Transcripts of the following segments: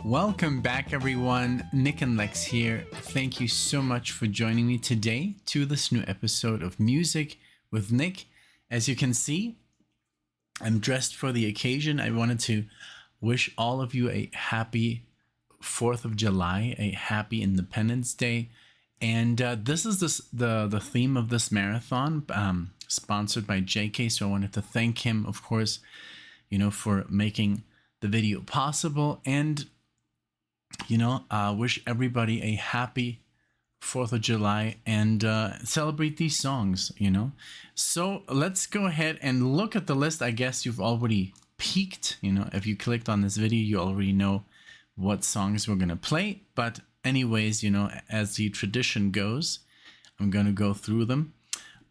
Welcome back, everyone. NicknLex here. Thank you so much for joining me today to this new episode of Music with Nick. As you can see, I'm dressed for the occasion. I wanted to wish all of you a happy 4th of July, a happy Independence Day. And this is the theme of this marathon, sponsored by JK. So I wanted to thank him, of course, for making the video possible. And wish everybody a happy 4th of July and celebrate these songs, So let's go ahead and look at the list. I guess you've already peeked, if you clicked on this video, you already know what songs we're going to play. But anyways, as the tradition goes, I'm going to go through them.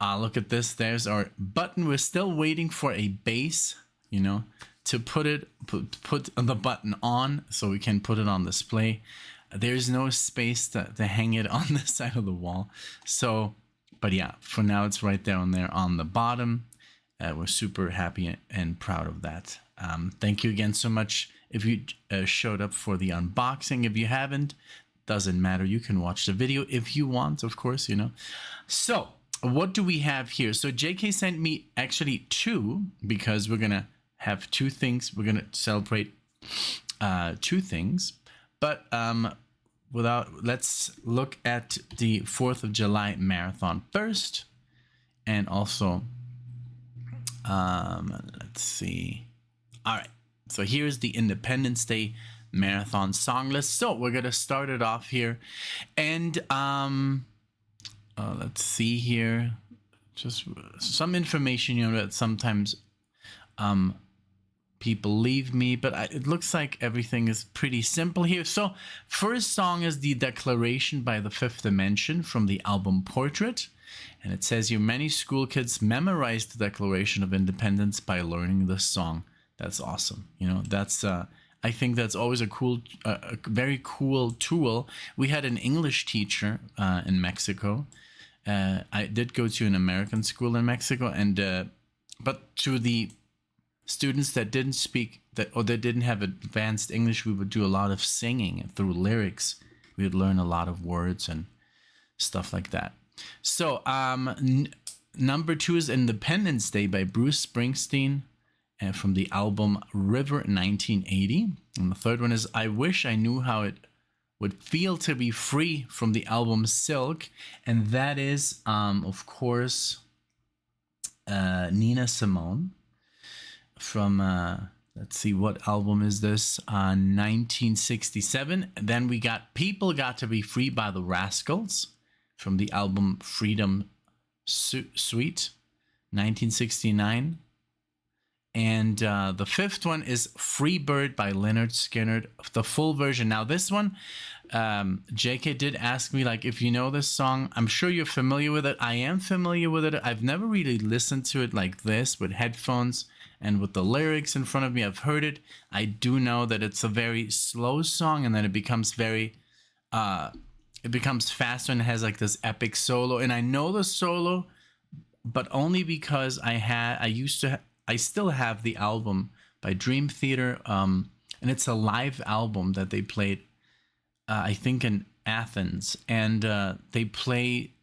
Look at this. There's our button. We're still waiting for a bass, to put the button on so we can put it on display. There's no space to hang it on the side of the wall. So, but yeah, for now it's right down there on the bottom. We're super happy and proud of that. Thank you again so much if you showed up for the unboxing. If you haven't, doesn't matter. You can watch the video if you want, of course, So what do we have here? So JK sent me actually two, because we're going to have two things. We're going to celebrate two things. But let's look at the 4th of July marathon first. And also, let's see. All right. So here's the Independence Day marathon song list. So we're going to start it off here. And let's see here. Just some information, that sometimes people leave me, but it looks like everything is pretty simple here. So first song is The Declaration by The Fifth Dimension from the album Portrait. And it says here, many school kids memorized the Declaration of Independence by learning this song. That's awesome. That's I think that's always a very cool tool. We had an English teacher in Mexico. I did go to an American school in Mexico, and but to the students that didn't speak that didn't have advanced English, we would do a lot of singing through lyrics. We would learn a lot of words and stuff like that. So number 2 is Independence Day by Bruce Springsteen, from the album River 1980. And the third one is I Wish I Knew How It Would Feel to Be Free from the album Silk. And that is, of course, Nina Simone. From let's see, what album is this? 1967. Then we got People Got to Be Free by the Rascals from the album Freedom Suite, 1969. And the fifth one is Free Bird by Lynyrd Skynyrd, the full version. Now this one, JK did ask me, if you know this song. I'm sure you're familiar with it. I am familiar with it. I've never really listened to it like this with headphones and with the lyrics in front of me. I've heard it. I do know that it's a very slow song, and then it becomes it becomes faster and it has this epic solo. And I know the solo, but only because I still have the album by Dream Theater, and it's a live album that they played, I think in Athens, and they play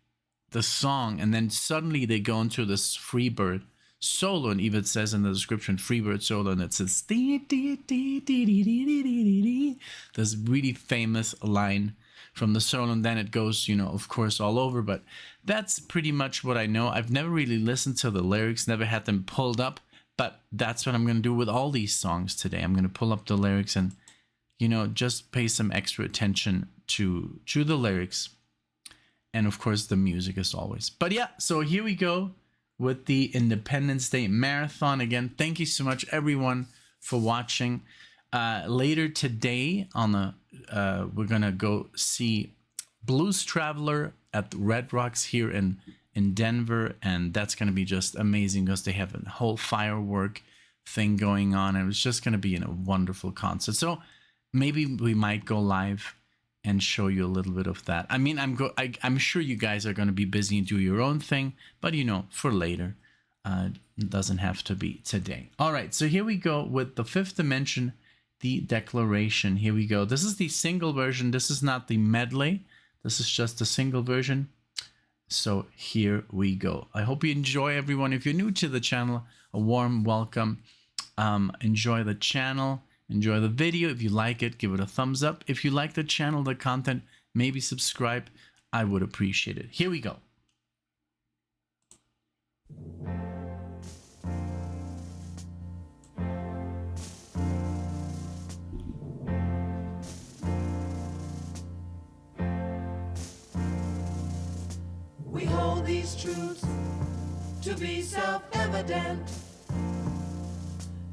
the song, and then suddenly they go into this Freebird solo, and even it says in the description Freebird solo, and it says this really famous line from the solo, and then it goes, of course, all over. But that's pretty much what I know. I've never really listened to the lyrics, never had them pulled up. But that's what I'm going to do with all these songs today. I'm going to pull up the lyrics and, just pay some extra attention to the lyrics. And, of course, the music as always. But, yeah, so here we go with the Independence Day Marathon. Again, thank you so much, everyone, for watching. Later today, we're going to go see Blues Traveler at the Red Rocks here in Denver, and that's going to be just amazing because they have a whole firework thing going on, and it's just going to be a wonderful concert. So maybe we might go live and show you a little bit of that. I mean, I'm sure you guys are going to be busy and do your own thing, but for later. It doesn't have to be today. All right, so here we go with The Fifth Dimension, the declaration. Here we go. This is the single version. This is not the medley. This is just the single version. So here we go. I hope you enjoy, everyone. If you're new to the channel, a warm welcome. Enjoy the channel. Enjoy the video. If you like it, give it a thumbs up. If you like the channel, the content, maybe subscribe. I would appreciate it. Here we go. We hold these truths to be self-evident,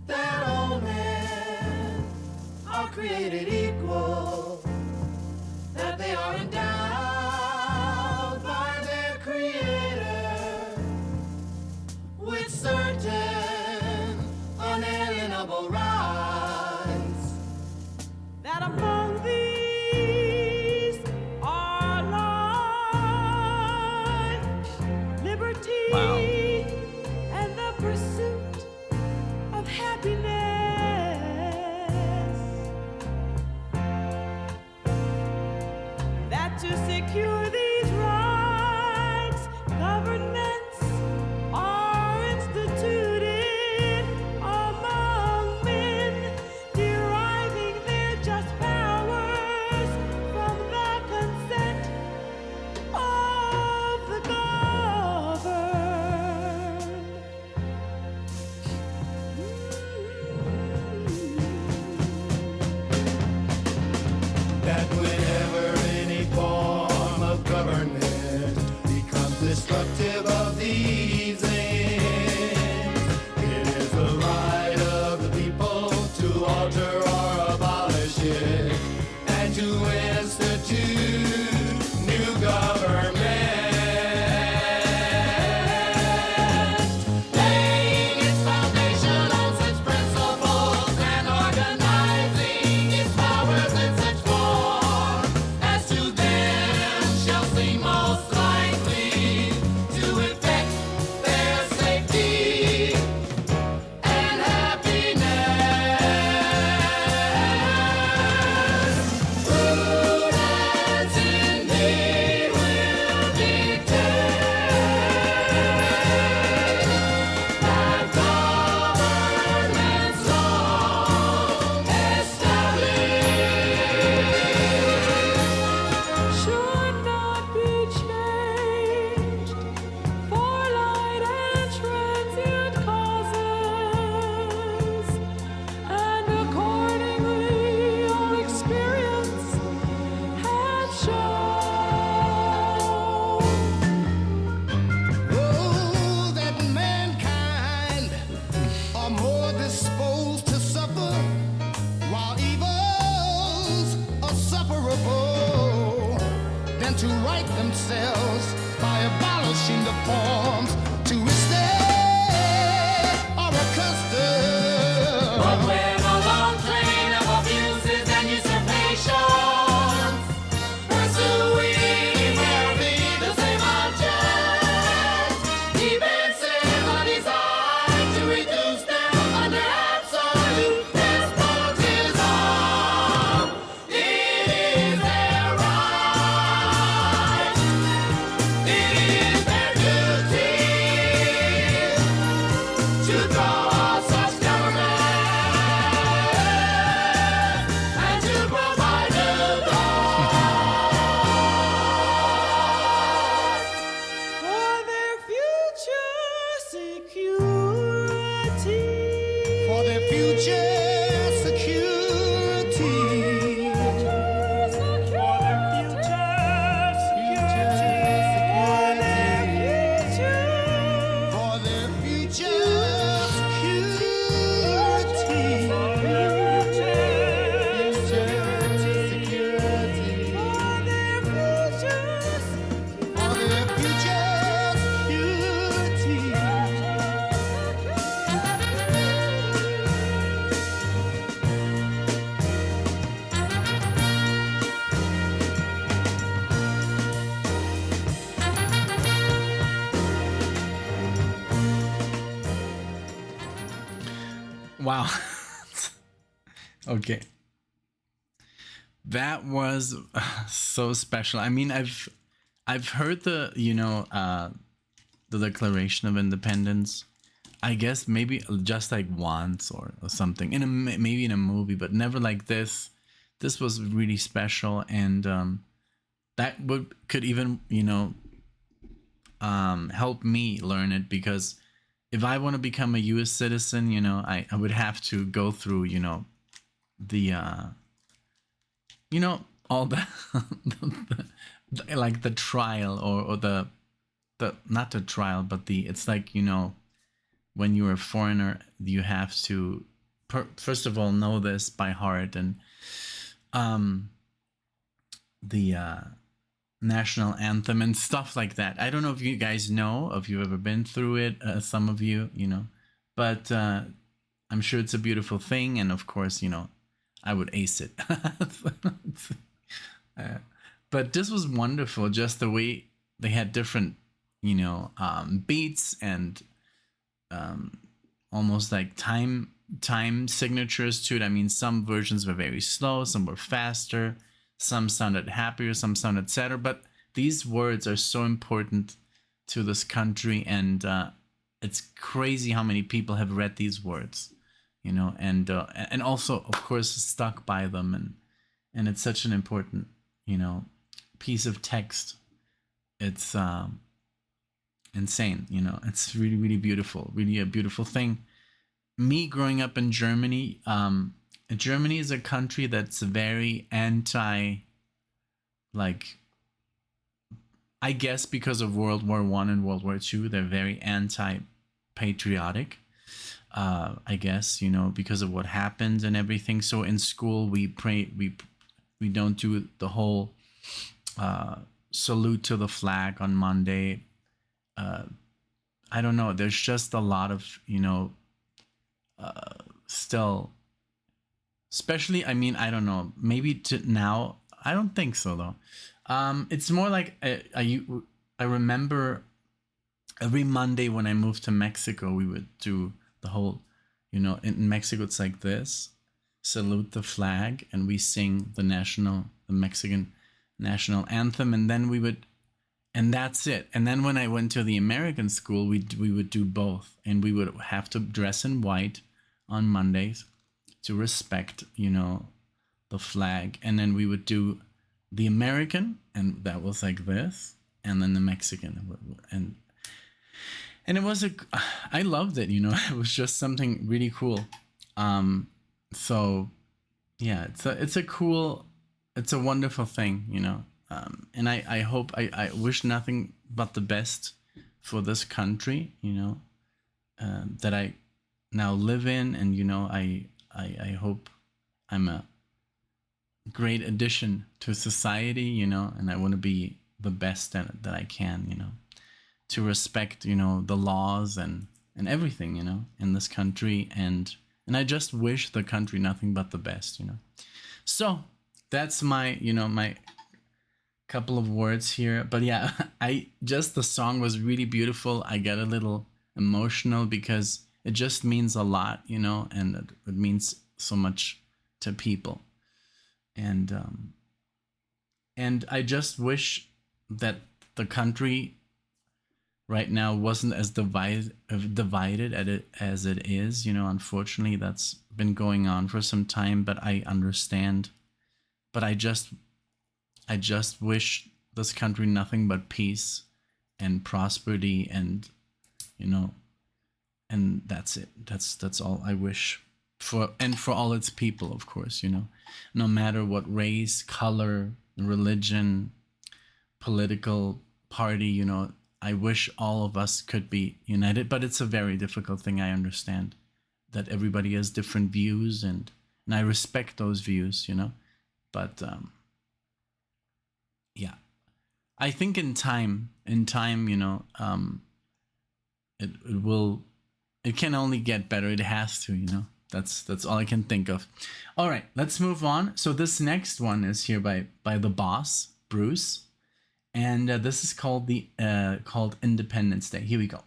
that all men are created equal, that they are endowed by their Creator with certain unalienable rights, that among these are life, liberty, and the pursuit of happiness. That to secure these rights, governments are instituted among men, deriving their just powers from the consent of the governed. That whenever any form of government becomes destructive of these aims, it is the right of the people to alter or abolish it and to institute new government. Laying its foundation on such principles and organizing its powers in such form as to them shall seem most likely to effect their safety and happiness. Prudence indeed will dictate that governments long established Should not be changed for light and transient causes, and accordingly our experience hath shown. Oh, that mankind are more disposed to suffer while evils are sufferable than to right themselves by abolishing the forms to which they are accustomed. But when a long train of abuses and usurpations pursuing merely the same object, defenses are designed to reduce them under absolute despotism. It is their right, it is their duty to draw such government and to provide new laws For their future security. for their future security. For their future security. For their future security. Wow. Okay. That was so special. I mean, I've heard the Declaration of Independence. I guess maybe just like once or something in maybe in a movie, but never like this. This was really special, and that would could even help me learn it, because if I want to become a U.S. citizen, I would have to go through the all the, like the trial, or the not the trial, but it's like when you're a foreigner, you have to first of all know this by heart, and the national anthem and stuff like that. I don't know if you guys know, if you've ever been through it. Some of you, but I'm sure it's a beautiful thing, and of course, I would ace it. But this was wonderful, just the way they had different, beats, and almost like time signatures to it. I mean, some versions were very slow, some were faster, some sounded happier, some sounded sadder. But these words are so important to this country, and it's crazy how many people have read these words, and also, of course, stuck by them, and it's such an important, piece of text. It's insane, it's really, really beautiful, really a beautiful thing. Me growing up in Germany, Germany is a country that's very anti, like, I guess because of World War One and World War Two, they're very anti-patriotic. I guess because of what happened and everything. So in school we pray, we don't do the whole salute to the flag on Monday. I don't know. There's just a lot of still, especially. I mean, I don't know. Maybe to now, I don't think so though. It's more like I remember every Monday when I moved to Mexico, we would do the whole, in Mexico it's like this: salute the flag, and we sing the Mexican national anthem, and then and that's it. And then when I went to the American school, we would do both, and we would have to dress in white on Mondays to respect, the flag, and then we would do the American, and that was like this, and then the Mexican, and it was I loved it, it was just something really cool. So yeah, it's a wonderful thing, and I hope, I wish nothing but the best for this country, that I now live in, and I hope I'm a great addition to society, and I want to be the best that I can, to respect, the laws and everything, in this country, and I just wish the country nothing but the best, So that's my, my couple of words here. But yeah, the song was really beautiful. I got a little emotional because it just means a lot, and it means so much to people. And I just wish that the country right now wasn't as divided as it is. Unfortunately, that's been going on for some time, but I understand. But I just wish this country nothing but peace and prosperity, and and that's it. That's all I wish for all its people, of course, no matter what race, color, religion, political party, I wish all of us could be united, but it's a very difficult thing. I understand that everybody has different views, and I respect those views, but yeah, I think in time, it can only get better. It has to, That's all I can think of. All right, let's move on. So this next one is here by the boss, Bruce, and this is called called Independence Day. Here we go.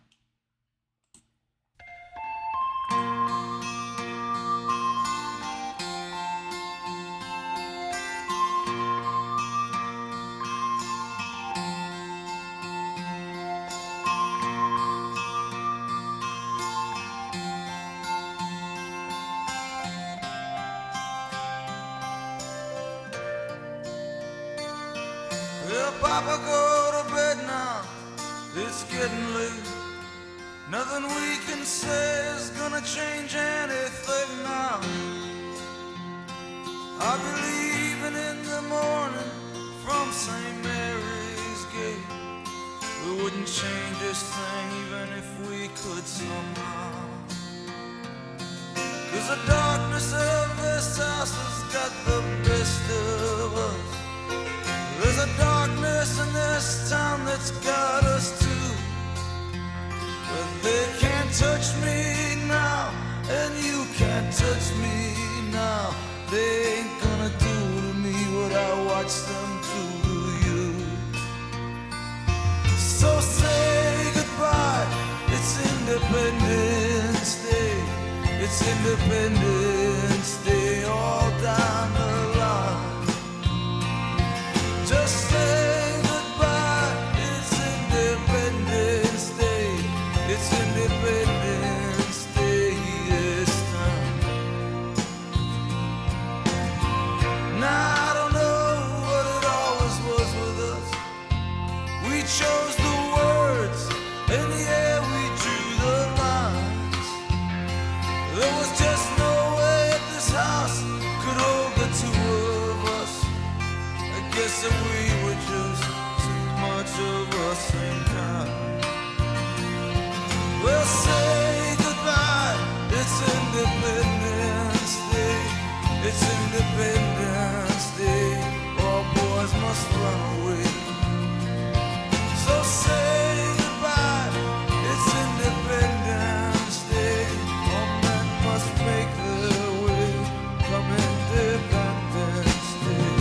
Papa, go to bed now. It's getting late. Nothing we can say is gonna change anything now. I'll be leaving in the morning from St. Mary's Gate. We wouldn't change this thing even if we could somehow. 'Cause the darkness of this house has got the best of us. There's a darkness in this town that's got us too. But they can't touch me now, and you can't touch me now. They ain't gonna do to me what I watch them do to you. So say goodbye, it's Independence Day. It's Independence Day all down the line. Just say goodbye, it's Independence Day. It's Independence Day this time. Now I don't know what it always was with us. We chose the words, and yeah, we drew the lines. There was just no way this house could hold the two of us. I guess that we were just too much of the same kind. Well, say goodbye, it's Independence Day. It's Independence Day. All boys must run away. So say goodbye, it's Independence Day. All men must make their way. Come Independence Day.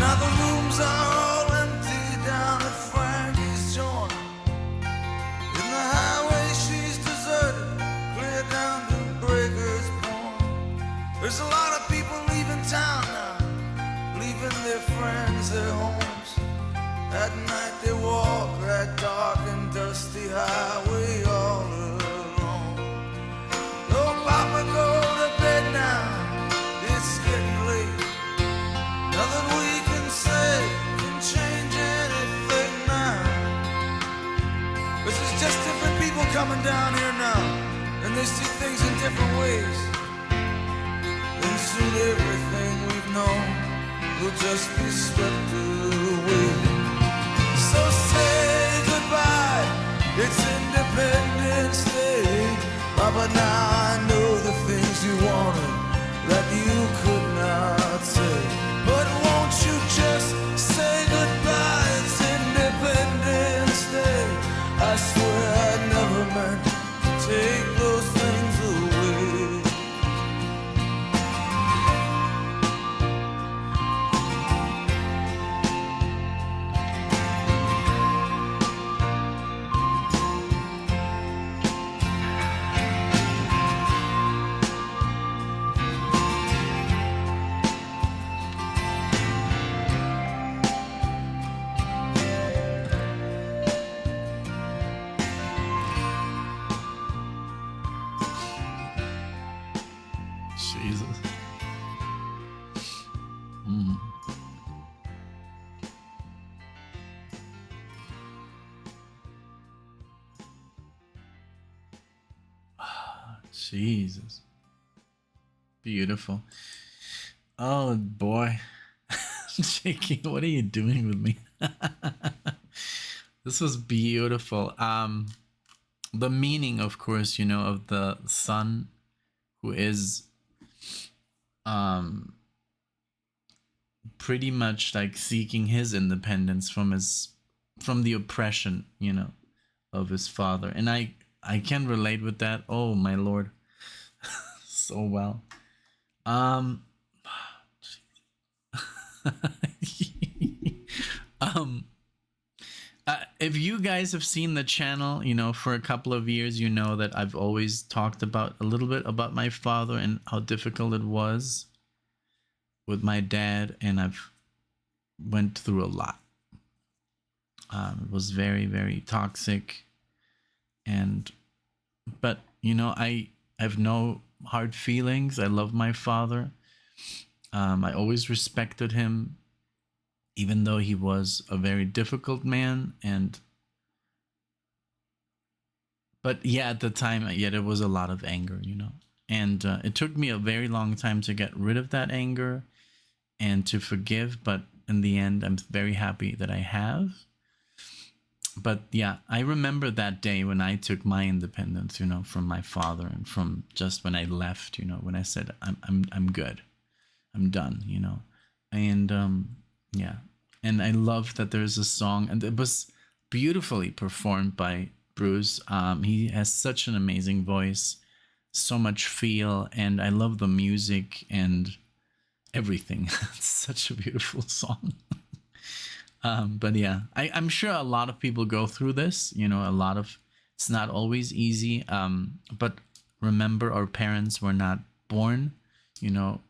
Now the rooms are all empty down at Frankie's joint. In the highway she's deserted, clear down to Breaker's Point. There's a lot of people leaving town now, leaving their friends, their homes. At night they walk that dark and dusty highway all alone. Oh, Papa, go to bed now, it's getting late. Nothing we can say can change anything now. This is just different people coming down here now, and they see things in different ways. And soon everything we've known will just be swept away. So say goodbye, it's Independence Day. Papa, now I know the things you wanted that you could not say. But won't you just say goodbye, it's Independence Day. I swear I never meant to take those things away. Jesus. Jesus. Beautiful. Oh boy. Jakey, what are you doing with me? This was beautiful. The meaning, of course, you know, of the son who is pretty much like seeking his independence from the oppression, you know, of his father. And I can relate with that. Oh my Lord. So well. if you guys have seen the channel, you know, for a couple of years, you know that I've always talked about a little bit about my father and how difficult it was with my dad, and I've went through a lot. It was very, very toxic, and but you know, I have no hard feelings. I love my father. I always respected him, even though he was a very difficult man. But yeah, at the time, yet it was a lot of anger, you know. And it took me a very long time to get rid of that anger and to forgive. But in the end, I'm very happy that I have. But yeah, I remember that day when I took my independence, you know, from my father, and from just when I left, you know, when I said I'm good, I'm done, you know. And yeah, and I love that there's a song, and it was beautifully performed by Bruce. He has such an amazing voice, so much feel, and I love the music and everything. It's such a beautiful song. But yeah, I'm sure a lot of people go through this, you know, it's not always easy. But remember, our parents were not born, you know,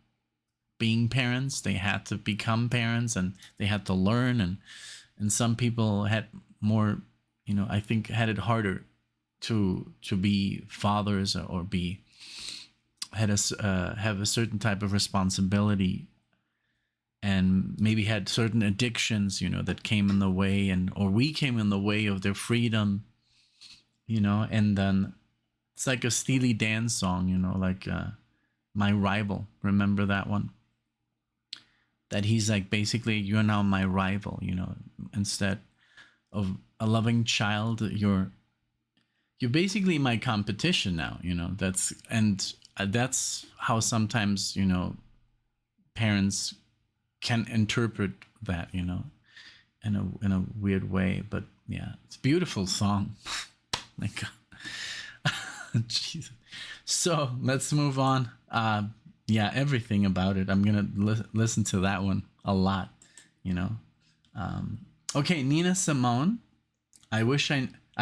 being parents. They had to become parents, and they had to learn. And some people had more, you know, I think had it harder to be fathers, or have a certain type of responsibility, and maybe had certain addictions, you know, that came in the way, or we came in the way of their freedom, you know. And then it's like a Steely Dan song, you know, like My Rival. Remember that one? That he's like, basically, you're now my rival, you know. Instead of a loving child, you're basically my competition now, you know. That's how sometimes, you know, parents can interpret that, you know, in a weird way. But yeah, it's a beautiful song. My God. Jesus. So let's move on. Yeah, everything about it. I'm gonna listen to that one a lot, you know. Okay, Nina Simone. I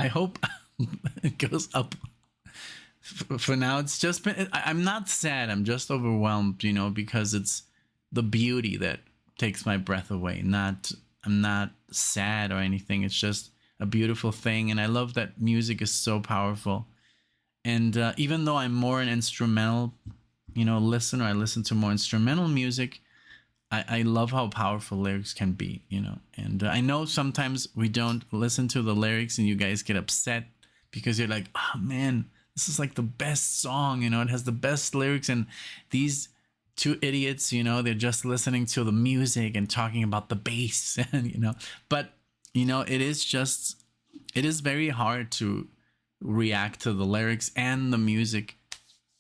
hope it goes up. For now, it's just been. I'm not sad. I'm just overwhelmed, you know, because it's the beauty that takes my breath away. I'm not sad or anything. It's just a beautiful thing, and I love that music is so powerful. And even though I'm more an instrumental, you know, listener, I listen to more instrumental music. I love how powerful lyrics can be, you know. And I know sometimes we don't listen to the lyrics, and you guys get upset because you're like, oh man, this is like the best song, you know. It has the best lyrics, and these two idiots, you know, they're just listening to the music and talking about the bass, and you know. But you know, it is very hard to react to the lyrics and the music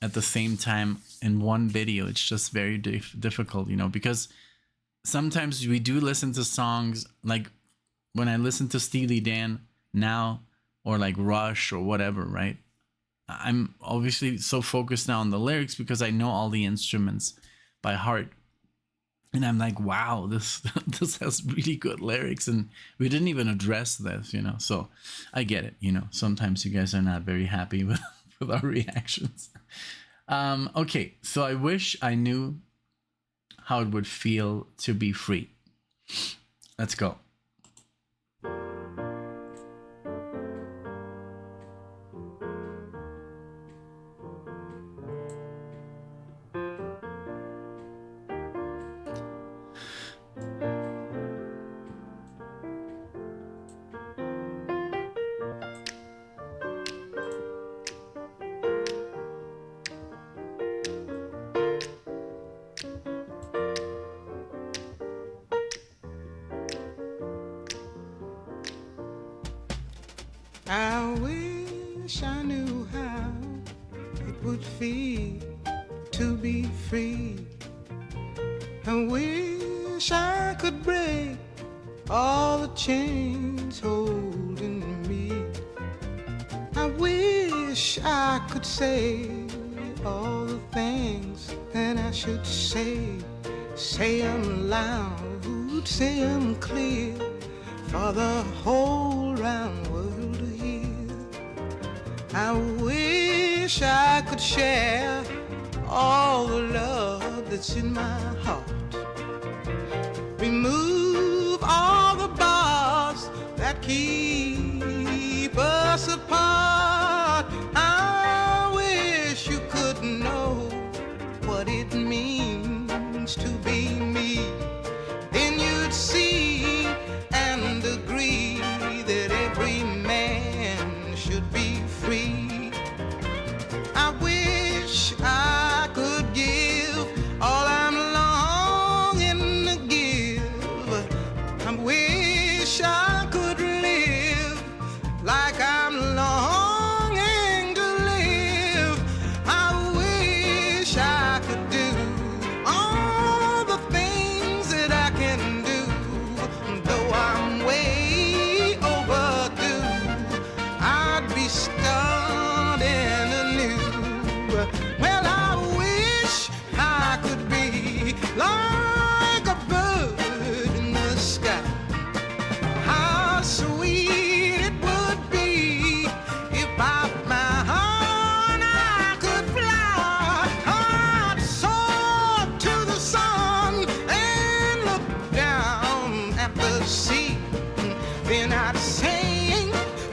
at the same time in one video. It's just very difficult, you know, because sometimes we do listen to songs, like when I listen to Steely Dan now, or like Rush or whatever, right? I'm obviously so focused now on the lyrics because I know all the instruments by heart. And I'm like, wow, this has really good lyrics, and we didn't even address this, you know. So I get it, you know. Sometimes you guys are not very happy with our reactions. Okay, so I wish I knew how it would feel to be free. Let's go. I wish I knew how it would feel to be free. I wish I could break all the chains holding me. I wish I could say all the things that I should say. Say them loud, say them clear. for the whole round world to hear. I wish I could share all the love that's in my heart. Remove all the bars that keep us apart. I wish you could know what it means to be me. Then you'd see and agree that every man should be free. I wish I could give all I'm longing to give. I wish I could live like I'm longing to live. I wish I could do all the things that I can do, though I'm way overdue. I'd be starting anew. Well, I wish I could be like a bird in the sky. How sweet it would be if I found I could fly. I'd soar to the sun and look down at the sea. Then I'd sing,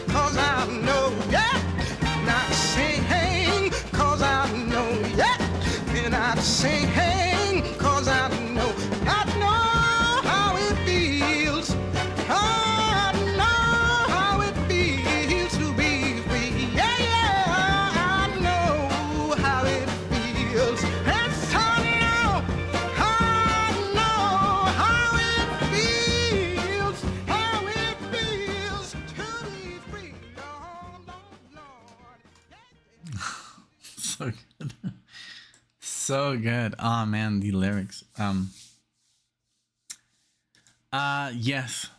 'cause I know, yeah. And I'd sing, 'cause I know, yeah. And I'd sing, 'cause I know how it feels. I know how it feels to be free. Yeah, yeah, I know how it feels. Yes, I know how it feels. How it feels to be free. Lord, Lord, Lord. So good. So good. Oh man, the lyrics. Yes.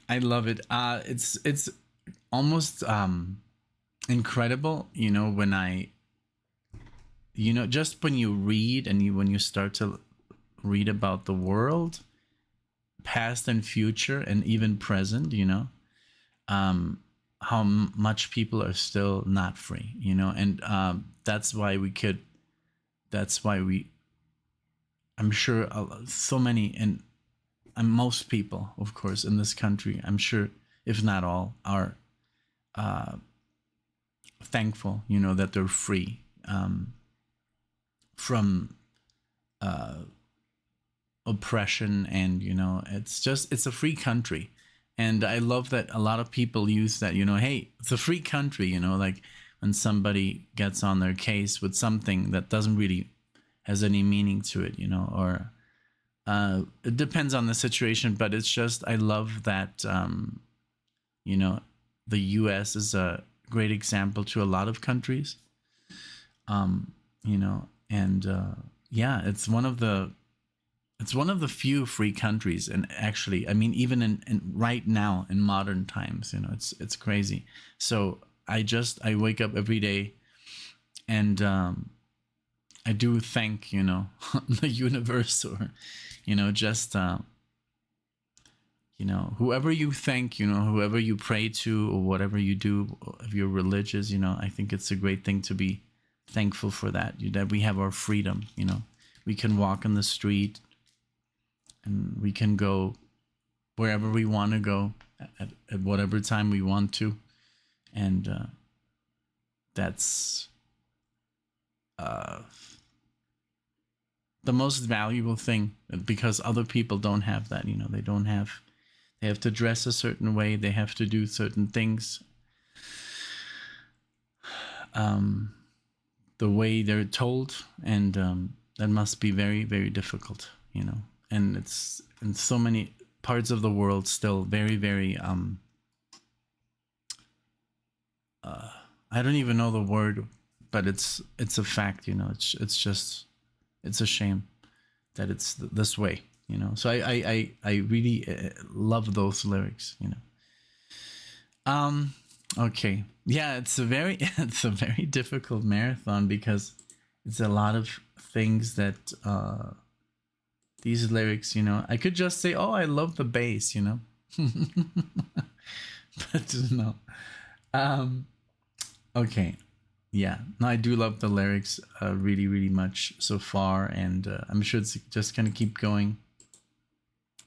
I love it. It's almost incredible, when just when you read and when you start to read about the world, past and future and even present, how much people are still not free, and that's why I'm sure so many and most people, of course, in this country, I'm sure, if not all, are thankful, that they're free from oppression, and it's a free country. And I love that a lot of people use that, hey, it's a free country, like when somebody gets on their case with something that doesn't really has any meaning to it, or it depends on the situation, but it's just, I love that, the US is a great example to a lot of countries, and yeah, it's one of the few free countries. And actually, I mean, even in right now in modern times, it's crazy. So I wake up every day and I do thank, the universe, or, just, whoever you thank, whoever you pray to, or whatever you do, if you're religious, I think it's a great thing to be thankful for that we have our freedom, we can walk on the street and we can go wherever we want to go at whatever time we want to. And that's the most valuable thing, because other people don't have that, they have to dress a certain way, they have to do certain things the way they're told, and that must be very, very difficult, and it's in so many parts of the world still very, very I don't even know the word, but it's a fact, it's a shame that it's this way, so I really love those lyrics, okay, yeah, it's a very difficult marathon, because it's a lot of things that these lyrics, I could just say, oh, I love the bass, But no. Okay. Yeah. No, I do love the lyrics really, really much so far, and I'm sure it's just gonna keep going.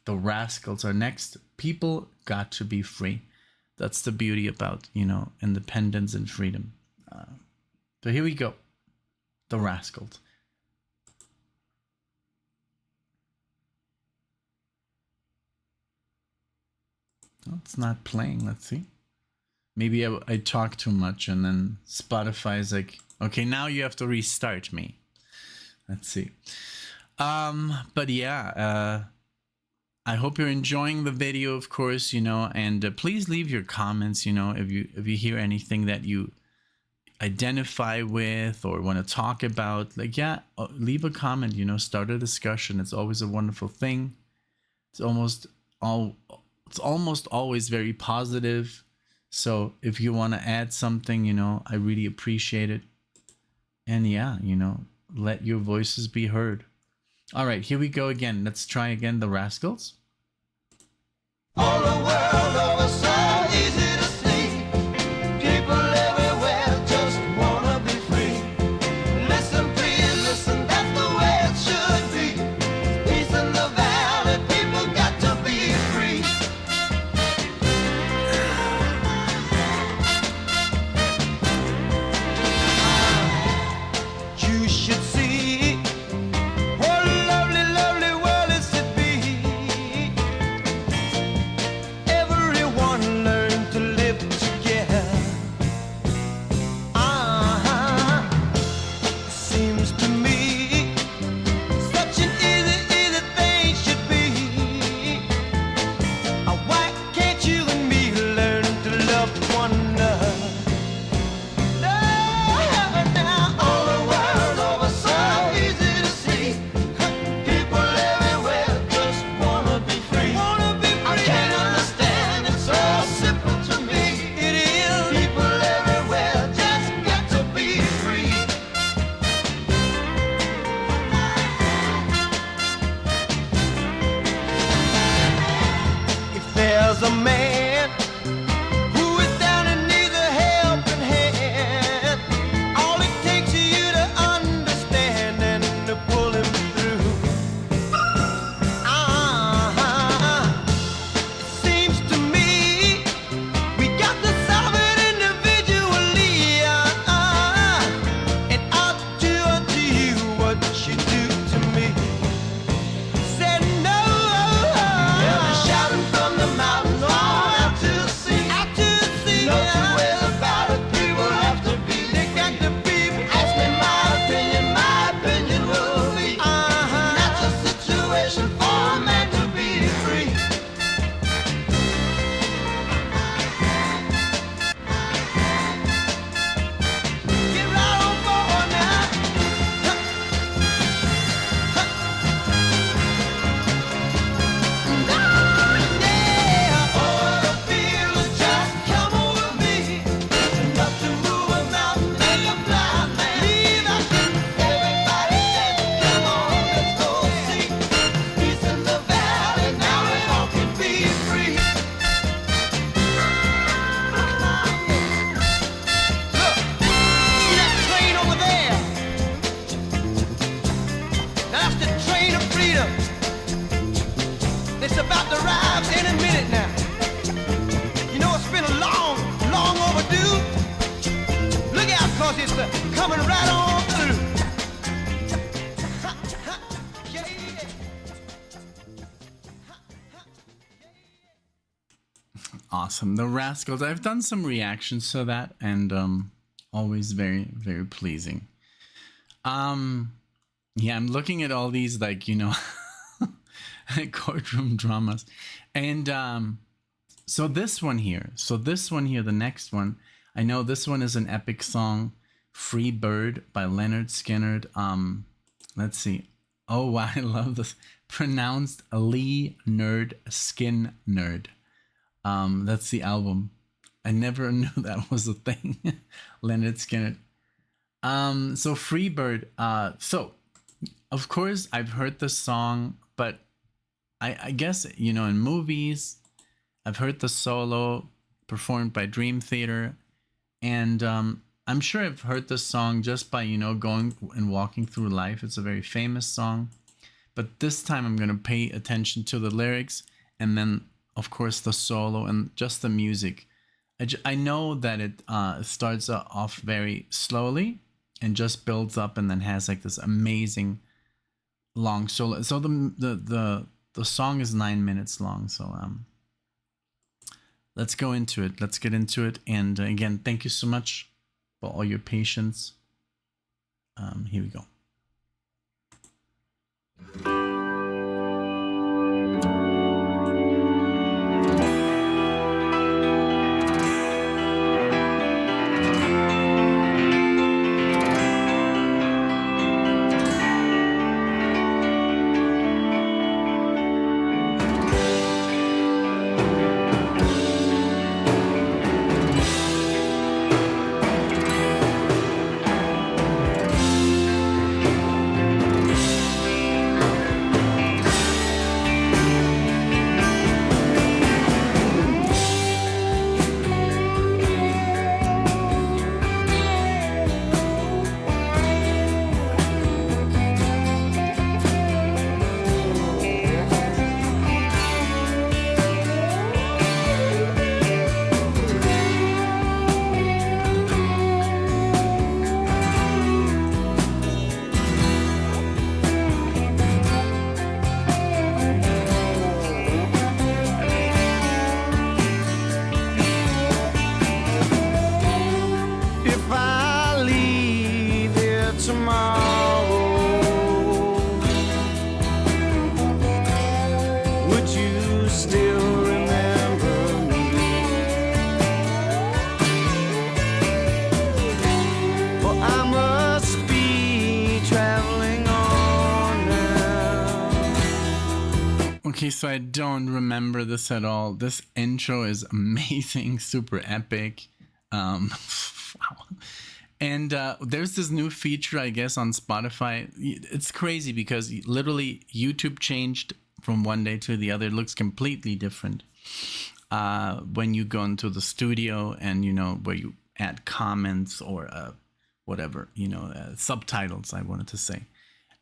The Rascals are next. People got to be free. That's the beauty about, independence and freedom. So here we go. The Rascals. Oh, it's not playing. Let's see. Maybe I talk too much and then Spotify is like, okay, now you have to restart me. Let's see. But yeah, I hope you're enjoying the video, of course, and please leave your comments, if you hear anything that you identify with or want to talk about. Like, yeah, leave a comment, start a discussion. It's always a wonderful thing. It's almost always very positive. So if you want to add something, I really appreciate it. And yeah, let your voices be heard. All right, here we go again. Let's try again the Rascals. All the world over so easy to see. People everywhere just wanna be free. Listen, please, listen, that's the way it should be. Peace in the valley, people got to be free. You should see what a lovely, lovely world is to be. Everyone learn to live together. Seems to me such an easy, easy thing should be. Why can't you and me learn to love one another? Now all the world over so easy to see. People everywhere just wanna be free. I can't understand, it's so simple to me. It is. People everywhere just got to be free. If there's a man who is down and needs a helping hand, all it takes is you to understand and to pull him through. It seems to me we got to solve it individually. And I'll do unto you what you do to me. Said no. They'll be shouting from the mountains all out to the sea. No two ways about it, people have to be. They got to be. Ask me my opinion will be. That's a situation for a man to be free. Get right on forward now. Yeah, all the feelings just come over me. Enough to move a mountain like a blind man. Everybody said, come on, let's go see. Peace in the valley, now we all can be free. Look, see that train over there? That's the train of freedom. It's about to arrive any minute now. It's been a long, long overdue. Look out, cause it's coming right on through. Yeah, yeah. Awesome. The Rascals. I've done some reactions to that, and always very, very pleasing. Yeah, I'm looking at all these courtroom dramas. And so this one here, the next one, I know this one is an epic song, Free Bird by Lynyrd Skynyrd. Let's see. Oh, wow, I love this. Pronounced Lynyrd Skynyrd. That's the album. I never knew that was a thing. Lynyrd Skynyrd. So Free Bird. So of course I've heard the song, but I guess in movies I've heard the solo performed by Dream Theater, and I'm sure I've heard the song just by, going and walking through life. It's a very famous song. But this time I'm going to pay attention to the lyrics and then, of course, the solo and just the music. I know that it starts off very slowly and just builds up and then has like this amazing long solo. So the song is 9 minutes long. So let's go into it. Let's get into it. And again, thank you so much for all your patience. Here we go. Okay, so I don't remember this at all. This intro is amazing, super epic. Wow. And there's this new feature, I guess, on Spotify. It's crazy because literally YouTube changed from one day to the other. It looks completely different when you go into the studio and, where you add comments or whatever, subtitles, I wanted to say.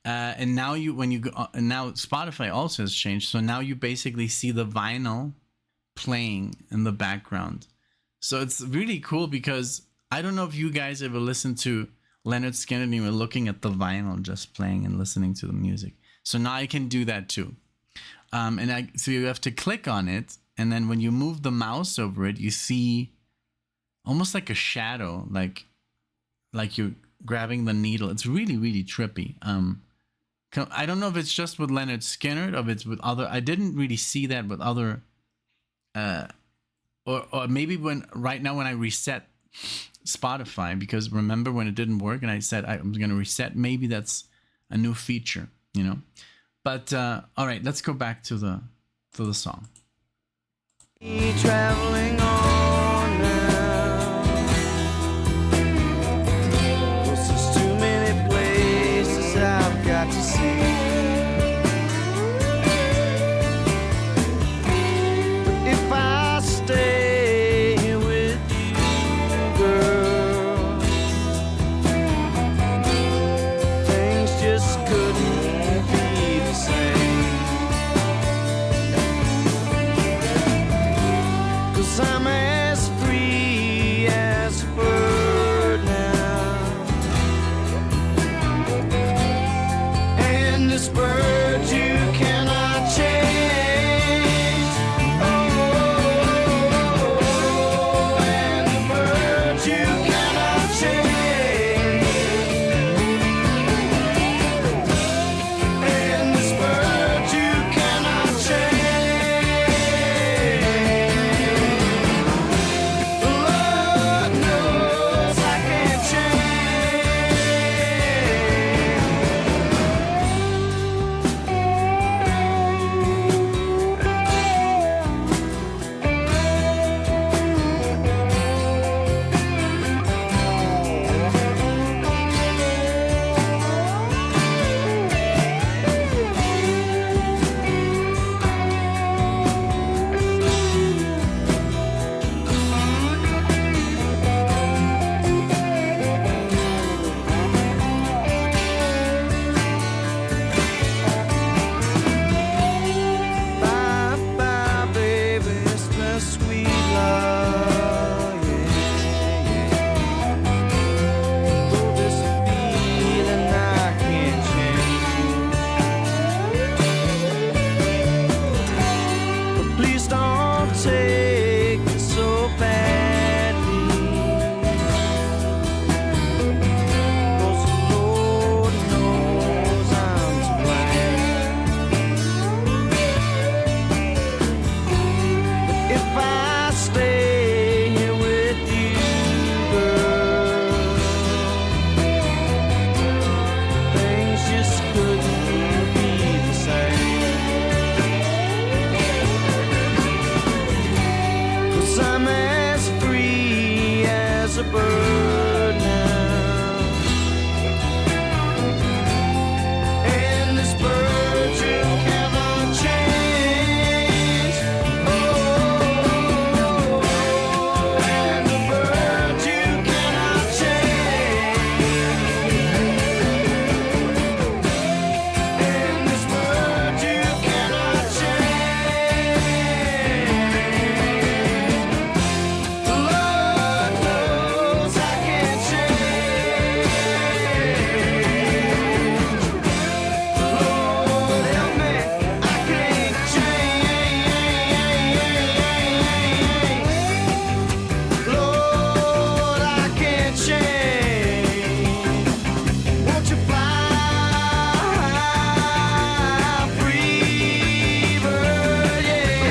And now now Spotify also has changed. So now you basically see the vinyl playing in the background. So it's really cool because I don't know if you guys ever listened to Lynyrd Skynyrd and you were looking at the vinyl just playing and listening to the music. So now I can do that too. So you have to click on it. And then when you move the mouse over it, you see almost like a shadow, like you're grabbing the needle. It's really, really trippy. I don't know if it's just with Lynyrd Skynyrd or if it's with other. I didn't really see that with other, or maybe right now when I reset Spotify, because remember when it didn't work and I said I'm going to reset. Maybe that's a new feature, But all right, let's go back to the song. Traveling on now. 'Cause there's too many places I've got to see. But if I stay here with you, girl, things just couldn't be the same. 'Cause I'm bird now. And this bird you cannot change. Oh, and the bird you cannot change. And this bird you cannot change. Lord knows I can't change. Lord help me, I can't change. Lord, I can't change. Won't you fly free, bird? Yeah.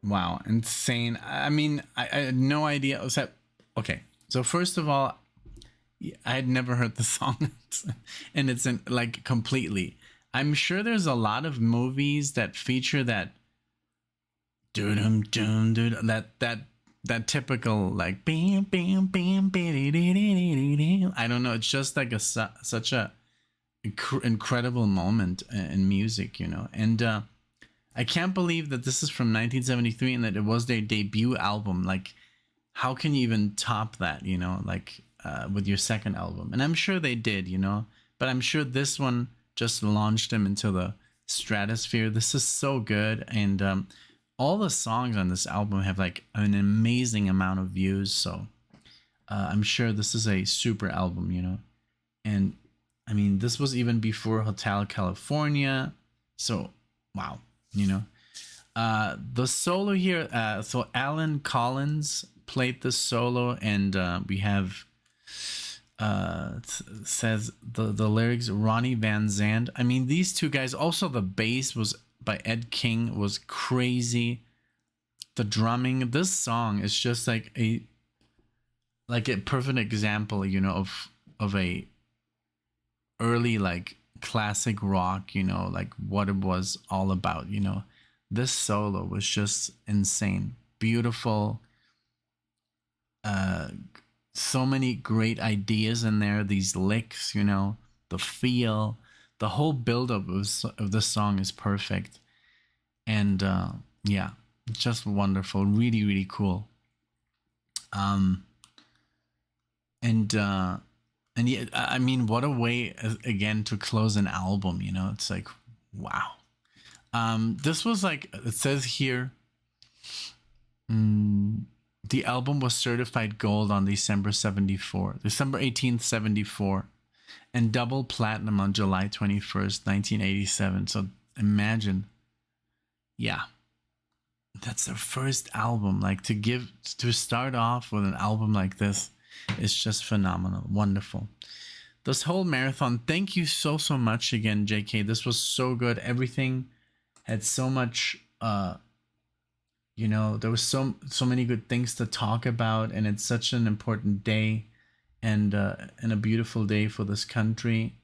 Wow, insane. I mean, I had no idea. Okay, so first of all, I had never heard the song, and it's in like completely. I'm sure there's a lot of movies that feature that doo dum that typical like bam bam bam. I don't know. It's just like such a incredible moment in music, you know. And I can't believe that this is from 1973 and that it was their debut album. Like, how can you even top that, you know, like with your second album? And I'm sure they did, you know, but I'm sure this one just launched them into the stratosphere. This is so good. And all the songs on this album have like an amazing amount of views. So I'm sure this is a super album, you know. And I mean, this was even before Hotel California. So, wow, you know. The solo here, so Alan Collins played the solo, and we have, says the lyrics, Ronnie Van Zant. I mean, these two guys, also the bass was by Ed King, was crazy. The drumming, this song is just like a perfect example, you know, of a early like classic rock, you know, like what it was all about, you know. This solo was just insane, beautiful, so many great ideas in there, these licks, you know, the feel, the whole build-up of the song is perfect. And yeah, just wonderful, really, really cool. And yeah, I mean, what a way again to close an album, you know. It's like, wow. This was like, it says here, the album was certified gold on December 18th, 74, and double platinum on July 21st, 1987. So imagine, yeah, that's their first album. Like to start off with an album like this is just phenomenal, wonderful. This whole marathon, thank you so much again, JK. This was so good. Everything had so much, you know, there was so many good things to talk about, and it's such an important day, and a beautiful day for this country.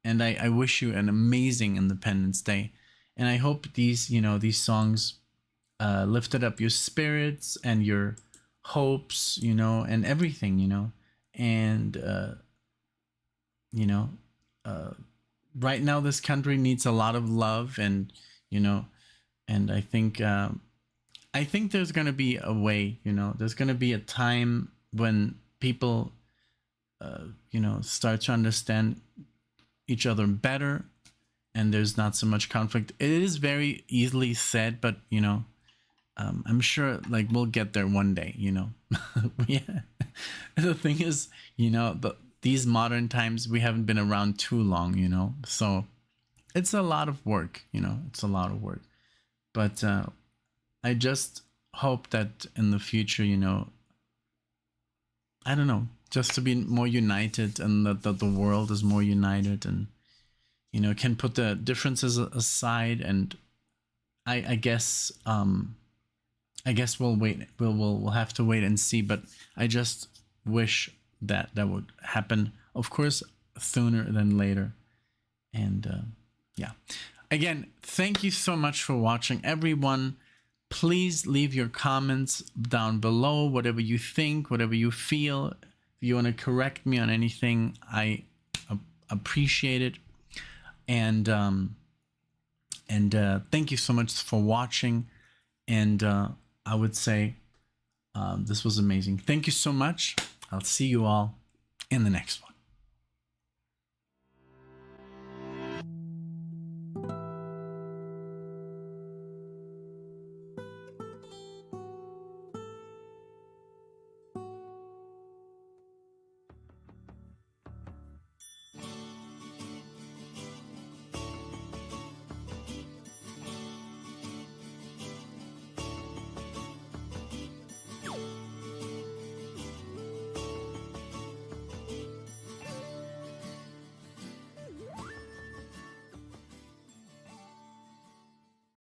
And I wish you an amazing Independence Day, and I hope these, you know, these songs lifted up your spirits and your hopes, you know, and everything, you know. And you know, right now this country needs a lot of love, and you know, and I think there's going to be a way, you know, there's going to be a time when people you know, start to understand each other better, and there's not so much conflict. It is very easily said, but you know, I'm sure like we'll get there one day, you know. Yeah. The thing is, you know, these modern times, we haven't been around too long, you know, so it's a lot of work, you know, it's a lot of work. But I just hope that in the future, you know, I don't know, just to be more united, and that the world is more united, and you know, can put the differences aside. And I guess we'll wait. We'll have to wait and see. But I just wish that would happen. Of course, sooner than later. And yeah. Again, thank you so much for watching, everyone. Please leave your comments down below. Whatever you think, whatever you feel. If you want to correct me on anything, I appreciate it. And thank you so much for watching. And I would say this was amazing. Thank you so much. I'll see you all in the next one.